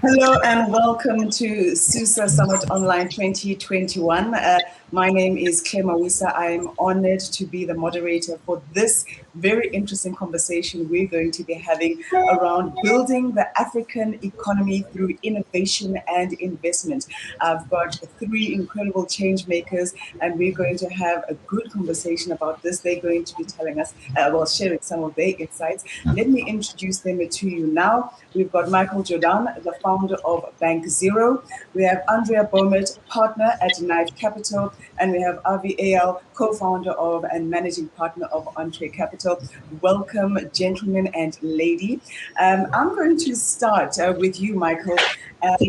Hello and welcome to SUSA Summit Online 2021. My name is Claire Mawisa. I am honored to be the moderator for this very interesting conversation we're going to be having around building the African economy through innovation and investment. I've got three incredible change makers and we're going to have a good conversation about this. They're going to be telling us, sharing some of their insights. Let me introduce them to you now. We've got Michael Jordan, the founder of Bank Zero. We have Andrea Bomet, partner at Knife Capital. And we have Avi Ayal, co-founder of and managing partner of Entree Capital. Welcome, gentlemen and lady. I'm going to start with you, Michael,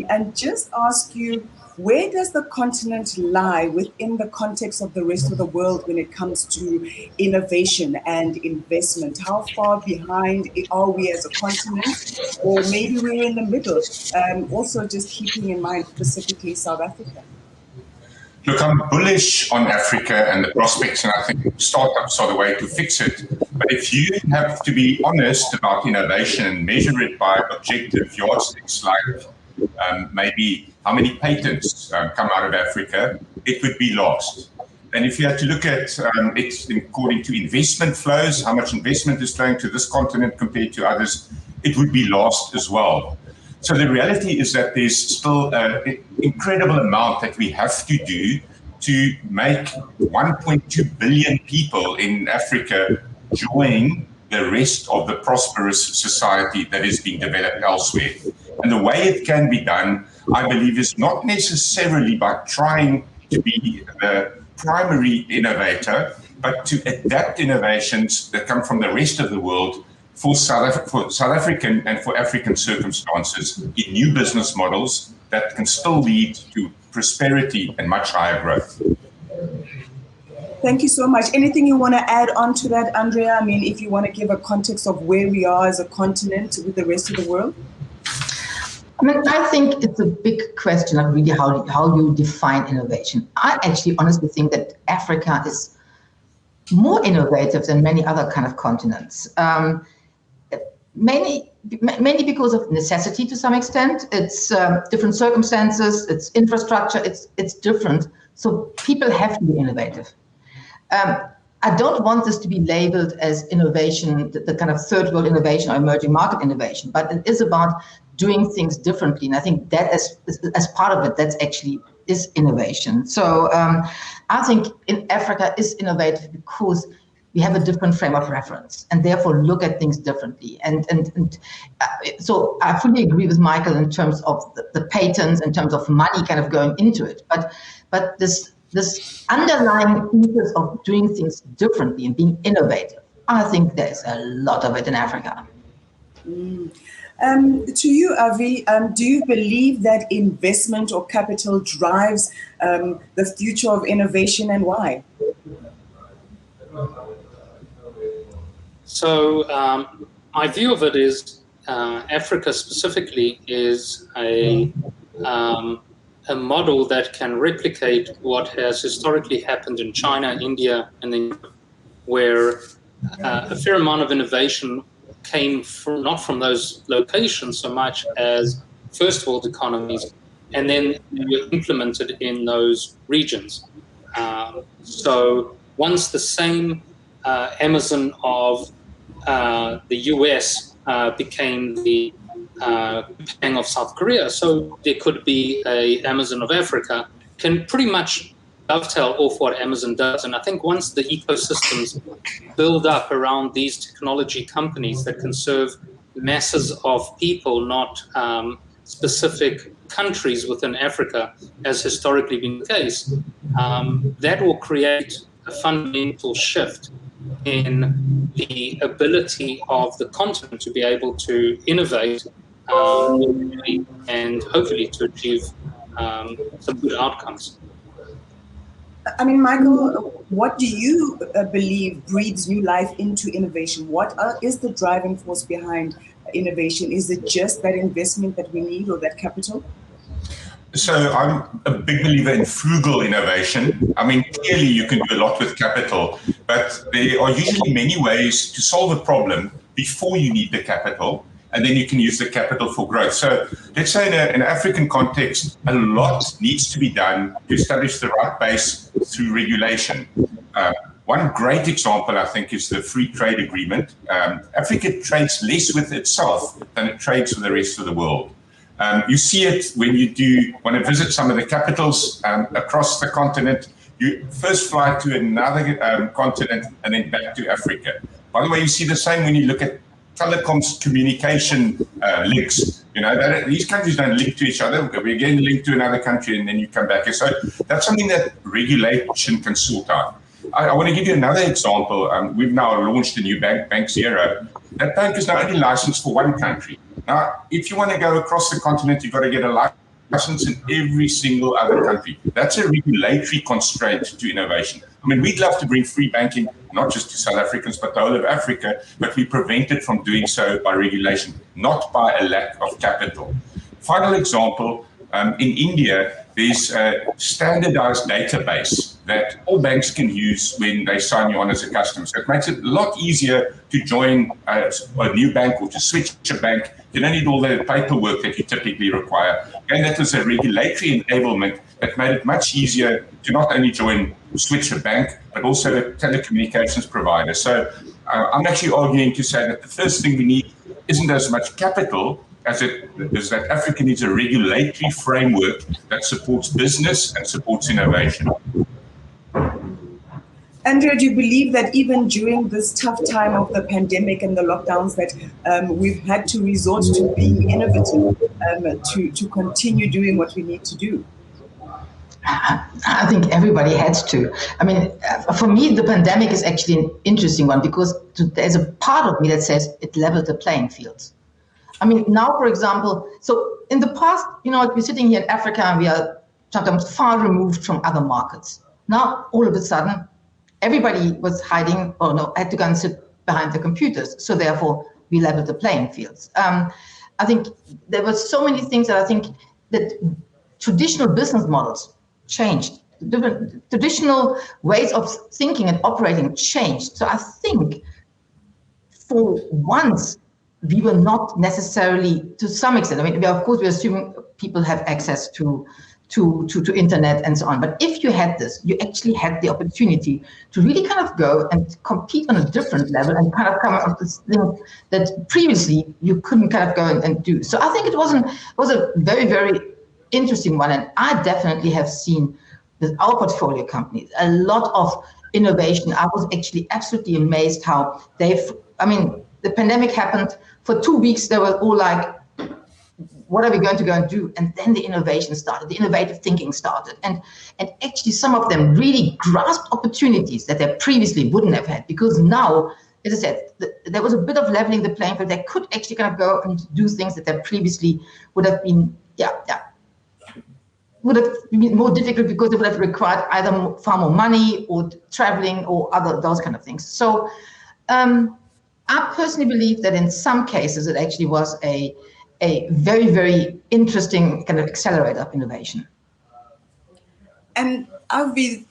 and just ask you, where does the continent lie within the context of the rest of the world when it comes to innovation and investment? How far behind are we as a continent? Or maybe we're in the middle, also just keeping in mind specifically South Africa. Look, I'm bullish on Africa and the prospects, and I think startups are the way to fix it. But if you have to be honest about innovation and measure it by objective yardsticks, like maybe how many patents come out of Africa, it would be lost. And if you had to look at it according to investment flows, how much investment is flowing to this continent compared to others, it would be lost as well. So the reality is that there's still an incredible amount that we have to do to make 1.2 billion people in Africa join the rest of the prosperous society that is being developed elsewhere. And the way it can be done, I believe, is not necessarily by trying to be the primary innovator, but to adapt innovations that come from the rest of the world for South African and for African circumstances in new business models that can still lead to prosperity and much higher growth. Thank you so much. Anything you want to add on to that, Andrea? I mean, if you want to give a context of where we are as a continent with the rest of the world? I mean, I think it's a big question of really how you define innovation. I actually honestly think that Africa is more innovative than many other kind of continents. Mainly because of necessity to some extent. It's different circumstances, it's infrastructure, it's different. So people have to be innovative. I don't want this to be labeled as innovation, the kind of third world innovation or emerging market innovation, but it is about doing things differently. And I think that as part of it, that's actually is innovation. So I think in Africa is innovative because we have a different frame of reference and therefore look at things differently. So I fully agree with Michael in terms of the patents, in terms of money kind of going into it. But this underlying interest of doing things differently and being innovative, I think there's a lot of it in Africa. To you, Avi, do you believe that investment or capital drives the future of innovation, and why? So my view of it is Africa specifically is a model that can replicate what has historically happened in China, India, and then where a fair amount of innovation came from, not from those locations so much as first world economies, and then were implemented in those regions. So once the same Amazon of the US became the Pang of South Korea, so there could be a Amazon of Africa, can pretty much dovetail off what Amazon does. And I think once the ecosystems build up around these technology companies that can serve masses of people, not specific countries within Africa, as historically been the case, that will create a fundamental shift in the ability of the continent to be able to innovate and hopefully to achieve some good outcomes. I mean, Michael, what do you believe breathes new life into innovation? What is the driving force behind innovation? Is it just that investment that we need or that capital? So I'm a big believer in frugal innovation. I mean, clearly you can do a lot with capital, but there are usually many ways to solve a problem before you need the capital. and then you can use the capital for growth. So let's say in an African context, a lot needs to be done to establish the right base through regulation. One great example, I think, is the free trade agreement. Africa trades less with itself than it trades with the rest of the world. You see it when you want to visit some of the capitals across the continent. You first fly to another continent and then back to Africa. By the way, you see the same when you look at telecoms communication links. You know, these countries don't link to each other. We again link to another country and then you come back. So that's something that regulation can sort out. I want to give you another example. We've now launched a new bank, Bank Zero. That bank is now only licensed for one country. Now, if you want to go across the continent, you've got to get a license in every single other country. That's a regulatory constraint to innovation. I mean, we'd love to bring free banking, not just to South Africans, but the whole of Africa, but we prevent it from doing so by regulation, not by a lack of capital. Final example, in India, there's a standardized database that all banks can use when they sign you on as a customer. So it makes it a lot easier to join a new bank or to switch a bank. You don't need all the paperwork that you typically require. And that was a regulatory enablement that made it much easier to not only switch a bank, but also a telecommunications provider. So I'm actually arguing to say that the first thing we need isn't as much capital as it is that Africa needs a regulatory framework that supports business and supports innovation. Andrea, do you believe that even during this tough time of the pandemic and the lockdowns that we've had to resort to being innovative to continue doing what we need to do? I think everybody had to. I mean, for me, the pandemic is actually an interesting one because there's a part of me that says it leveled the playing field. I mean, now, for example, so in the past, you know, we're sitting here in Africa and we are sometimes far removed from other markets. Now, all of a sudden, everybody was hiding, or no, had to go and sit behind the computers. So therefore, we leveled the playing fields. I think there were so many things that I think that traditional business models changed. Different traditional ways of thinking and operating changed. So I think for once, we were not necessarily, to some extent, I mean, of course, we're assuming people have access to internet and so on. But if you had this, you actually had the opportunity to really kind of go and compete on a different level and kind of come up with this thing that previously you couldn't kind of go and do. So I think it was a very, very interesting one. And I definitely have seen with our portfolio companies a lot of innovation. I was actually absolutely amazed how the pandemic happened. For 2 weeks, they were all like, what are we going to go and do? And then the innovation started, the innovative thinking started. And actually some of them really grasped opportunities that they previously wouldn't have had, because now, as I said, there was a bit of leveling the playing field. They could actually kind of go and do things that they previously would have been, would have been more difficult because it would have required either far more money or traveling or those kind of things. So I personally believe that in some cases it actually was a very, very interesting kind of accelerator of innovation. And I'll be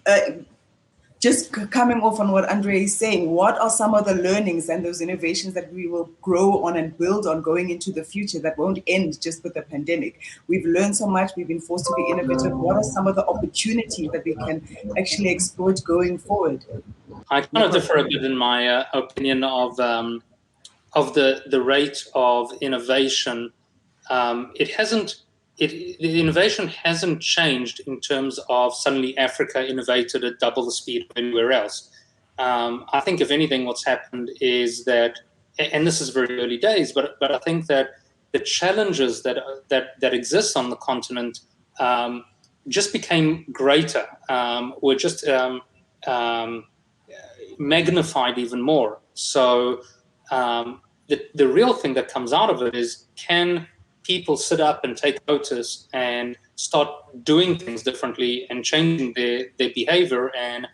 just coming off on what Andrea is saying. What are some of the learnings and those innovations that we will grow on and build on going into the future that won't end just with the pandemic? We've learned so much. We've been forced to be innovative. What are some of the opportunities that we can actually exploit going forward? I kind of differ a bit in my opinion of the rate of innovation. The innovation hasn't changed in terms of suddenly Africa innovated at double the speed of anywhere else. I think if anything, what's happened is that, and this is very early days, but I think that the challenges that exist on the continent just became greater, were just magnified even more. So the real thing that comes out of it is, can people sit up and take notice and start doing things differently and changing their behavior, and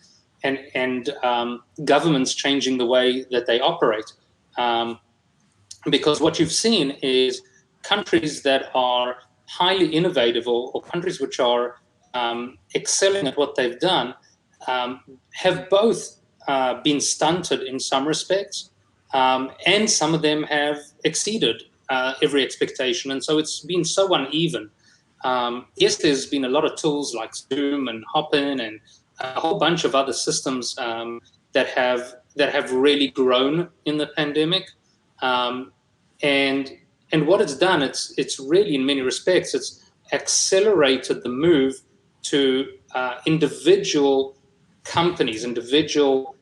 governments changing the way that they operate? Because what you've seen is countries that are highly innovative or countries which are excelling at what they've done have both been stunted in some respects, and some of them have exceeded every expectation. And so it's been so uneven. Yes, there's been a lot of tools like Zoom and Hopin and a whole bunch of other systems that have really grown in the pandemic. And what it's done, it's really, in many respects, it's accelerated the move to individual companies, individual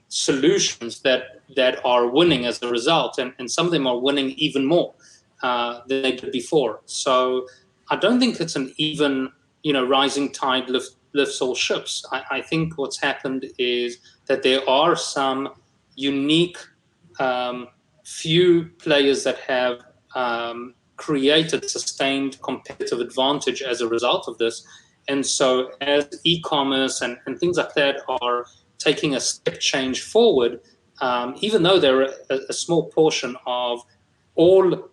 solutions that are winning as a result, and some of them are winning even more than they did before. So I don't think it's an even, rising tide lifts all ships. I think what's happened is that there are some unique few players that have created sustained competitive advantage as a result of this. And so as e-commerce and things like that are taking a step change forward, even though they're a small portion of all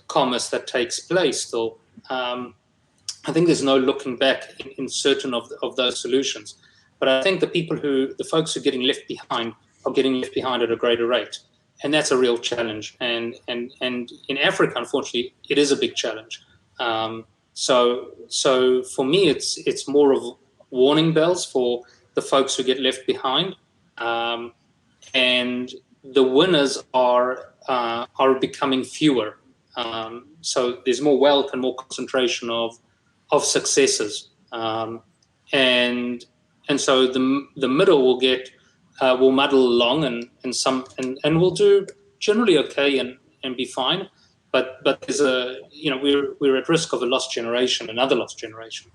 commerce that takes place still, I think there's no looking back in certain of those solutions. But I think the folks who are getting left behind are getting left behind at a greater rate. And that's a real challenge. And in Africa, unfortunately, it is a big challenge. So for me, it's more of warning bells for the folks who get left behind. And the winners are becoming fewer. So there's more wealth and more concentration of successes. And so the middle will muddle along and will do generally okay and be fine, but there's we're at risk of another lost generation.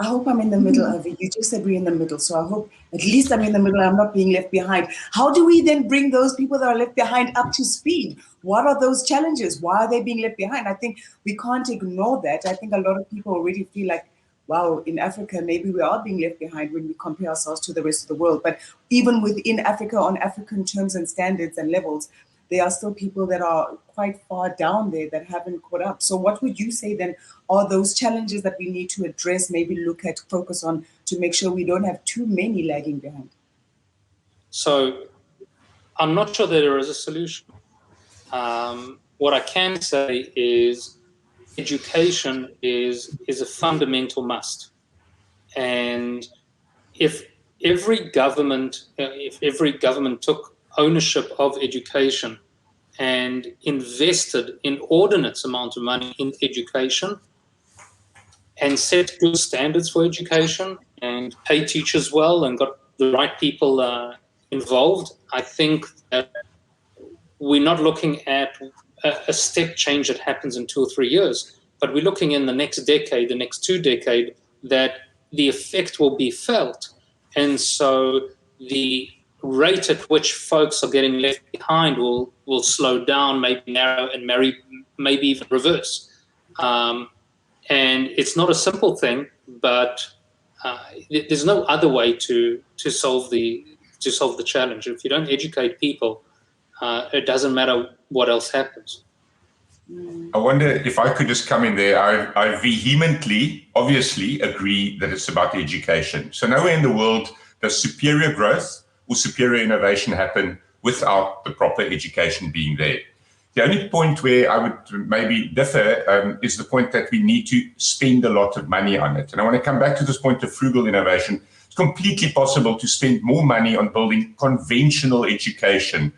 I hope I'm in the middle of it. You just said we're in the middle, so I hope at least I'm in the middle. I'm not being left behind. How do we then bring those people that are left behind up to speed? What are those challenges? Why are they being left behind? I think we can't ignore that. I think a lot of people already feel like, wow, in Africa, maybe we are being left behind when we compare ourselves to the rest of the world. But even within Africa, on African terms and standards and levels, there are still people that are quite far down there that haven't caught up. So what would you say then are those challenges that we need to address, maybe focus on to make sure we don't have too many lagging behind? So I'm not sure that there is a solution. What I can say is education is a fundamental must. And if every government took ownership of education and invested inordinate amount of money in education and set good standards for education and paid teachers well and got the right people involved, I think that we're not looking at a step change that happens in 2 or 3 years, but we're looking in the next decade, the next 2 decades, that the effect will be felt. And so the rate at which folks are getting left behind will slow down, maybe narrow, and maybe even reverse. And it's not a simple thing, but there's no other way to solve the challenge. If you don't educate people, it doesn't matter what else happens. I wonder if I could just come in there. I vehemently, obviously, agree that it's about education. So nowhere in the world does superior growth or superior innovation happen without the proper education being there. The only point where I would maybe differ is the point that we need to spend a lot of money on it. And I want to come back to this point of frugal innovation. It's completely possible to spend more money on building conventional education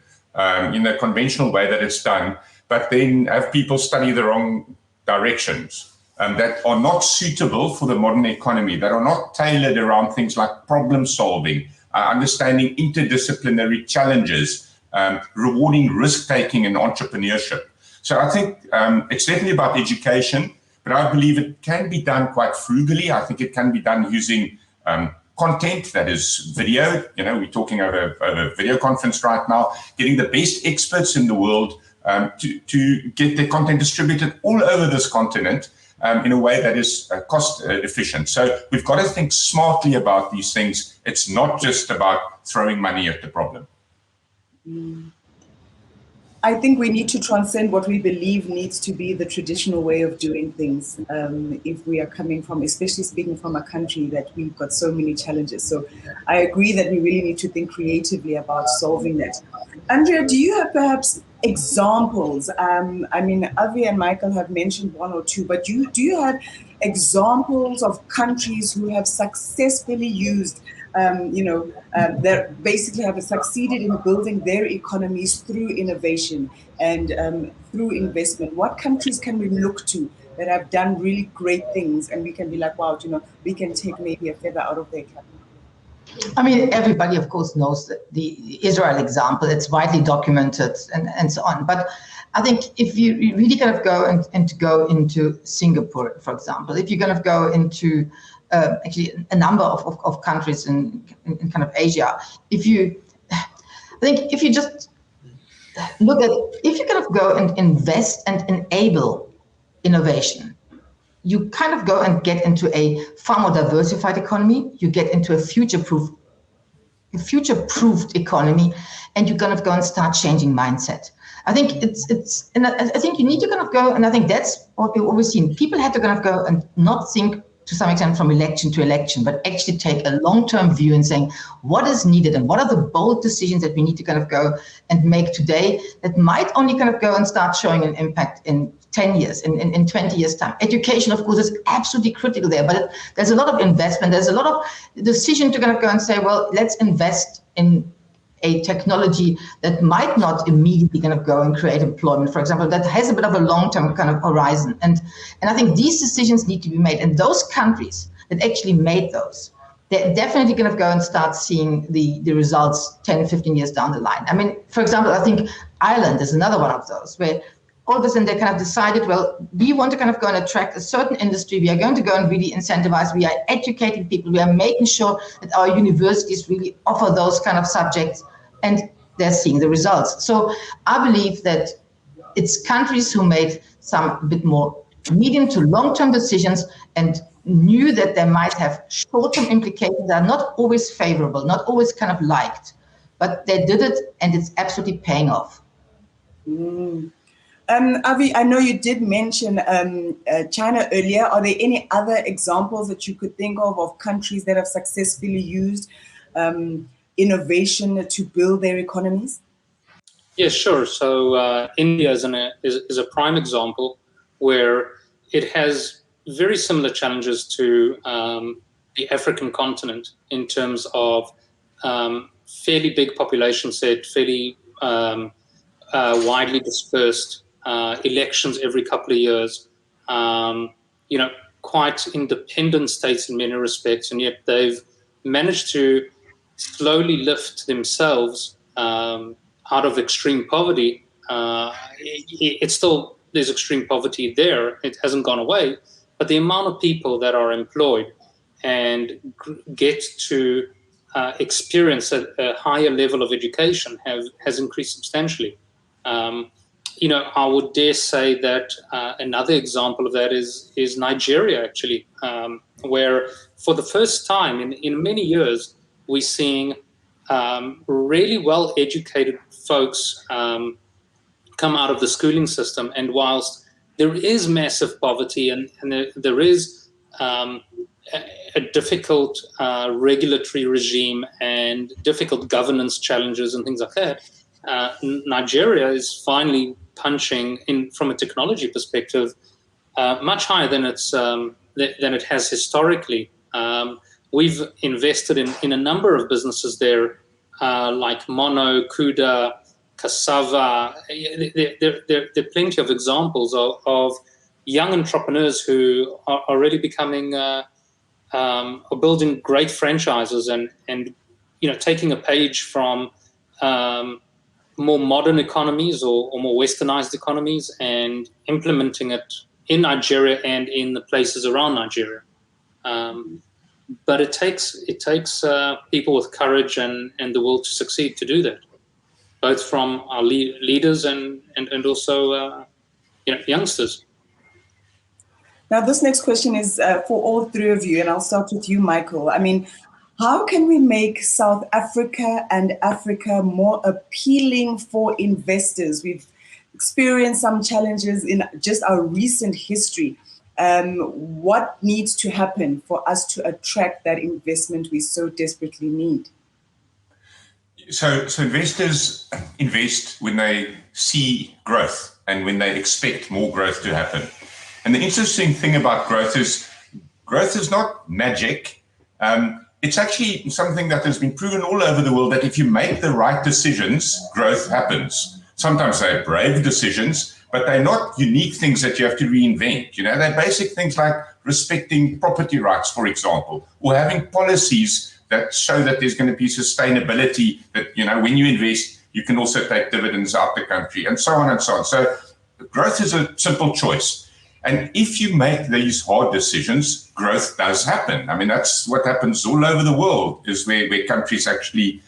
in the conventional way that it's done, but then have people study the wrong directions that are not suitable for the modern economy, that are not tailored around things like problem solving, understanding interdisciplinary challenges, rewarding risk-taking and entrepreneurship. So I think it's definitely about education, but I believe it can be done quite frugally. I think it can be done using content that is video. We're talking over a video conference right now, getting the best experts in the world to get their content distributed all over this continent in a way that is cost efficient. So we've got to think smartly about these things. It's not just about throwing money at the problem. I think we need to transcend what we believe needs to be the traditional way of doing things. If we are coming from, especially speaking from a country that we've got so many challenges. So I agree that we really need to think creatively about solving that. Andrea, do you have perhaps examples? I mean, Avi and Michael have mentioned one or two, but do you have examples of countries who have successfully used, that basically have succeeded in building their economies through innovation and through investment? What countries can we look to that have done really great things, and we can be like, wow, we can take maybe a feather out of their cap? I mean, everybody, of course, knows the Israel example. It's widely documented and so on. But I think if you really kind of go and go into Singapore, for example, if you're going to go into actually a number of countries in kind of Asia, I think if you just look at, if you kind of go and invest and enable innovation, you kind of go and get into a far more diversified economy. You get into a future-proofed economy, and you're going to go and start changing mindset. I think and I think you need to kind of go, and I think that's what we've always seen. People had to kind of go and not think to some extent from election to election, but actually take a long-term view and saying what is needed and what are the bold decisions that we need to kind of go and make today that might only kind of go and start showing an impact in 10 years, in 20 years time. Education, of course, is absolutely critical there, but there's a lot of investment. There's a lot of decision to kind of go and say, well, let's invest in a technology that might not immediately kind of go and create employment, for example, that has a bit of a long-term kind of horizon. And I think these decisions need to be made. And those countries that actually made those, they're definitely going to go and start seeing the results 10, 15 years down the line. I mean, for example, I think Ireland is another one of those where all of a sudden they kind of decided, well, we want to kind of go and attract a certain industry. We are going to go and really incentivize. We are educating people. We are making sure that our universities really offer those kind of subjects, and they're seeing the results. So I believe that it's countries who made some bit more medium to long-term decisions and knew that they might have short-term implications that are not always favorable, not always kind of liked, but they did it, and it's absolutely paying off. Avi, I know you did mention China earlier. Are there any other examples that you could think of countries that have successfully used innovation to build their economies? Yes, sure. So India is a prime example where it has very similar challenges to the African continent in terms of fairly big population set, fairly widely dispersed, elections every couple of years, quite independent states in many respects, and yet they've managed to slowly lift themselves out of extreme poverty. It's still, there's extreme poverty there. It hasn't gone away, but the amount of people that are employed and get to experience a higher level of education has increased substantially. I would dare say that another example of that is Nigeria, actually, where for the first time in many years, we're seeing really well-educated folks come out of the schooling system. And whilst there is massive poverty and there is a difficult regulatory regime and difficult governance challenges and things like that, Nigeria is finally punching in from a technology perspective much higher than it has historically. We've invested in a number of businesses there, like Mono, Kuda, Cassava. There are plenty of examples of young entrepreneurs who are already becoming are building great franchises and taking a page from more modern economies or more westernized economies and implementing it in Nigeria and in the places around Nigeria. But it takes people with courage and the will to succeed to do that, both from our leaders and also youngsters. Now, this next question is for all three of you, and I'll start with you, Michael. I mean, how can we make South Africa and Africa more appealing for investors? We've experienced some challenges in just our recent history. What needs to happen for us to attract that investment we so desperately need? So investors invest when they see growth and when they expect more growth to happen. And the interesting thing about growth is not magic. It's actually something that has been proven all over the world that if you make the right decisions, growth happens. Sometimes they're brave decisions, but they're not unique things that you have to reinvent. You know, they're basic things like respecting property rights, for example, or having policies that show that there's going to be sustainability, that, you know, when you invest, you can also take dividends out the country, and so on and so on. So growth is a simple choice. And if you make these hard decisions, growth does happen. I mean, that's what happens all over the world, is where countries actually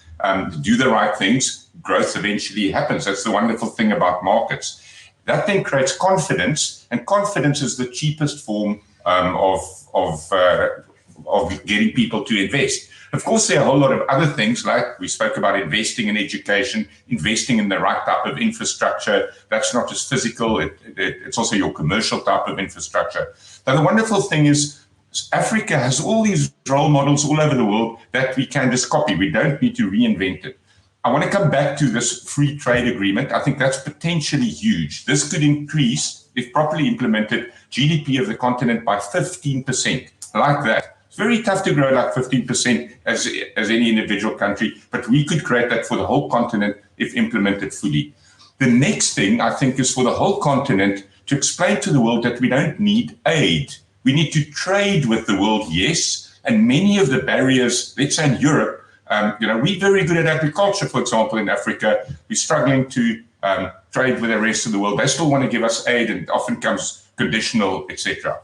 do the right things, growth eventually happens. That's the wonderful thing about markets. That then creates confidence, and confidence is the cheapest form of getting people to invest. Of course, there are a whole lot of other things, like we spoke about investing in education, investing in the right type of infrastructure. That's not just physical, it's also your commercial type of infrastructure. But the wonderful thing is, Africa has all these role models all over the world that we can just copy. We don't need to reinvent it. I want to come back to this free trade agreement. I think that's potentially huge. This could increase, if properly implemented, GDP of the continent by 15%, like that. It's very tough to grow like 15% as any individual country, but we could create that for the whole continent if implemented fully. The next thing, I think, is for the whole continent to explain to the world that we don't need aid. We need to trade with the world, yes, and many of the barriers, let's say in Europe, we're very good at agriculture, for example, in Africa. We're struggling to trade with the rest of the world. They still want to give us aid, and it often comes conditional, etc.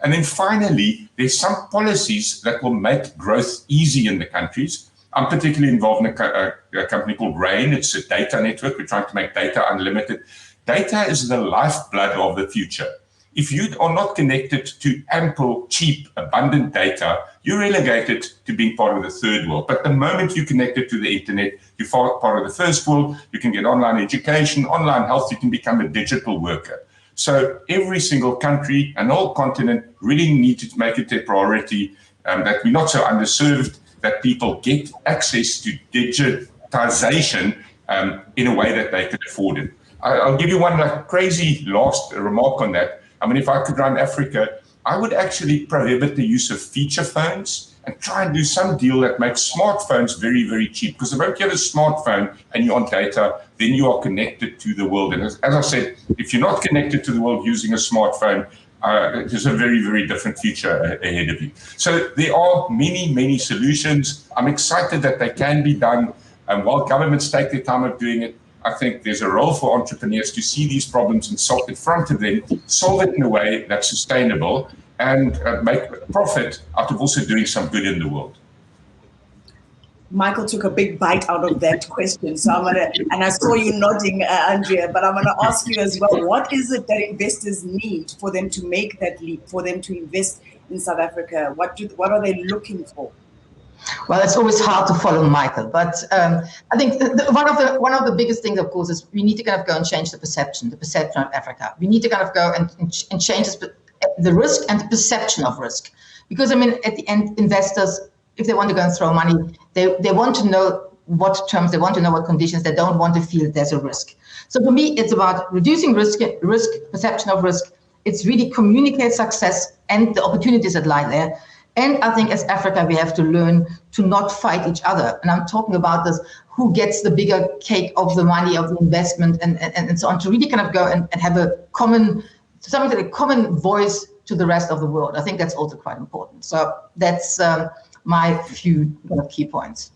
And then finally, there's some policies that will make growth easy in the countries. I'm particularly involved in a company called RAIN. It's a data network. We're trying to make data unlimited. Data is the lifeblood of the future. If you are not connected to ample, cheap, abundant data, you're relegated to being part of the third world. But the moment you're connected to the internet, you're part of the first world. You can get online education, online health. You can become a digital worker. So every single country and whole continent really need to make it their priority that we're not so underserved, that people get access to digitization in a way that they can afford it. I'll give you one crazy last remark on that. I mean, if I could run Africa, I would actually prohibit the use of feature phones and try and do some deal that makes smartphones very, very cheap. Because the moment you have a smartphone and you're on data, then you are connected to the world. And as I said, if you're not connected to the world using a smartphone, there's a very, very different future ahead of you. So there are many, many solutions. I'm excited that they can be done. While governments take their time of doing it, I think there's a role for entrepreneurs to see these problems and solve in front of them, solve it in a way that's sustainable, and make a profit out of also doing some good in the world. Michael took a big bite out of that question. So and I saw you nodding, Andrea, but I'm going to ask you as well, what is it that investors need for them to make that leap, for them to invest in South Africa? What are they looking for? Well, it's always hard to follow Michael, but I think one of the biggest things, of course, is we need to kind of go and change the perception of Africa. We need to kind of go and change the risk and the perception of risk. Because, I mean, at the end, investors, if they want to go and throw money, they want to know what terms, they want to know what conditions, they don't want to feel there's a risk. So for me, it's about reducing risk, perception of risk. It's really communicate success and the opportunities that lie there. And I think as Africa, we have to learn to not fight each other. And I'm talking about this, who gets the bigger cake of the money, of the investment, and so on, to really kind of go and have a common voice to the rest of the world. I think that's also quite important. So that's my few kind of key points.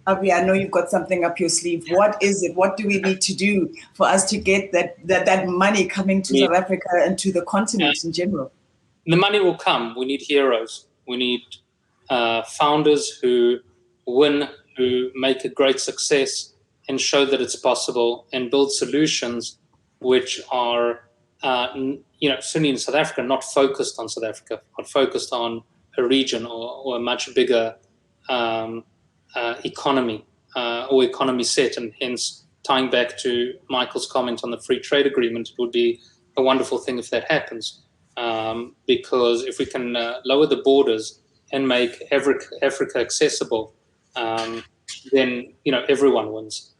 Avi, I know you've got something up your sleeve. What is it? What do we need to do for us to get that money coming to South Africa and to the continent in general? The money will come. We need heroes. We need founders who win, who make a great success and show that it's possible, and build solutions which are, certainly in South Africa, not focused on South Africa, but focused on a region or a much bigger economy or economy set. And hence, tying back to Michael's comment on the free trade agreement, it would be a wonderful thing if that happens. Because if we can lower the borders and make Africa accessible, then everyone wins.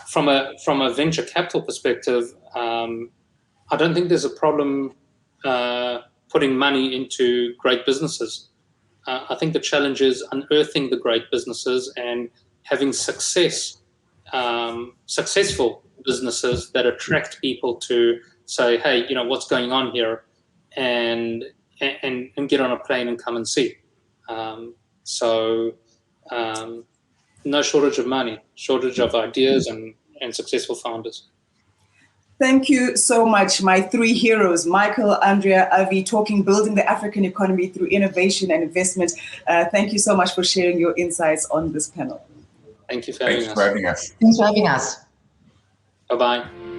From a venture capital perspective, I don't think there's a problem putting money into great businesses. I think the challenge is unearthing the great businesses and having successful businesses that attract people to say, hey, what's going on here, and get on a plane and come and see. No shortage of money, shortage of ideas and successful founders. Thank you so much, my three heroes, Michael, Andrea, Avi, talking building the African economy through innovation and investment. Thank you so much for sharing your insights on this panel. Thank you for having us. Thanks for having us. Bye-bye.